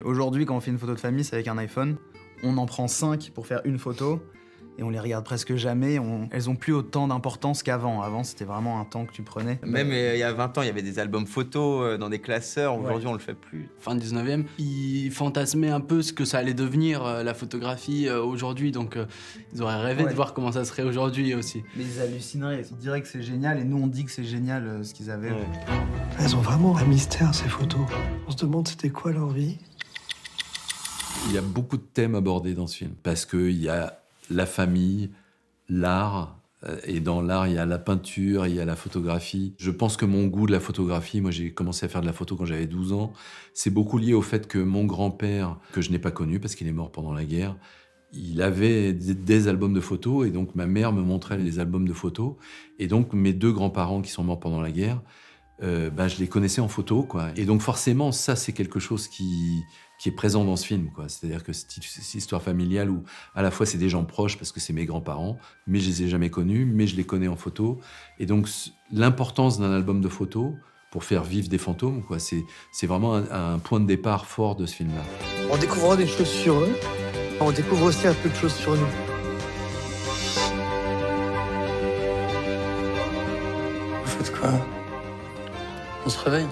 Aujourd'hui, quand on fait une photo de famille, c'est avec un iPhone. On en prend 5 pour faire une photo. Et on les regarde presque jamais. Elles ont plus autant d'importance qu'avant. Avant, c'était vraiment un temps que tu prenais. Même il y a 20 ans, il y avait des albums photos dans des classeurs. Aujourd'hui, on le fait plus. Fin 19e, ils fantasmaient un peu ce que ça allait devenir, la photographie aujourd'hui. Donc, ils auraient rêvé de voir comment ça serait aujourd'hui aussi. Mais ils hallucineraient. Ils diraient que c'est génial. Et nous, on dit que c'est génial ce qu'ils avaient. Ouais. Elles ont vraiment un mystère, ces photos. On se demande c'était quoi leur vie. Il y a beaucoup de thèmes abordés dans ce film. Parce qu'il y a la famille, l'art, et dans l'art, il y a la peinture, il y a la photographie. Je pense que mon goût de la photographie, moi j'ai commencé à faire de la photo quand j'avais 12 ans, c'est beaucoup lié au fait que mon grand-père, que je n'ai pas connu parce qu'il est mort pendant la guerre, il avait des albums de photos, et donc ma mère me montrait les albums de photos, et donc mes deux grands-parents qui sont morts pendant la guerre, je les connaissais en photo, quoi. Et donc forcément, ça c'est quelque chose qui est présent dans ce film, quoi. C'est-à-dire que cette histoire familiale où à la fois c'est des gens proches parce que c'est mes grands-parents, mais je les ai jamais connus, mais je les connais en photo. Et donc l'importance d'un album de photos pour faire vivre des fantômes, quoi, c'est vraiment un point de départ fort de ce film-là. En découvrant des choses sur eux, on découvre aussi un peu de choses sur nous. Vous faites quoi? On se réveille?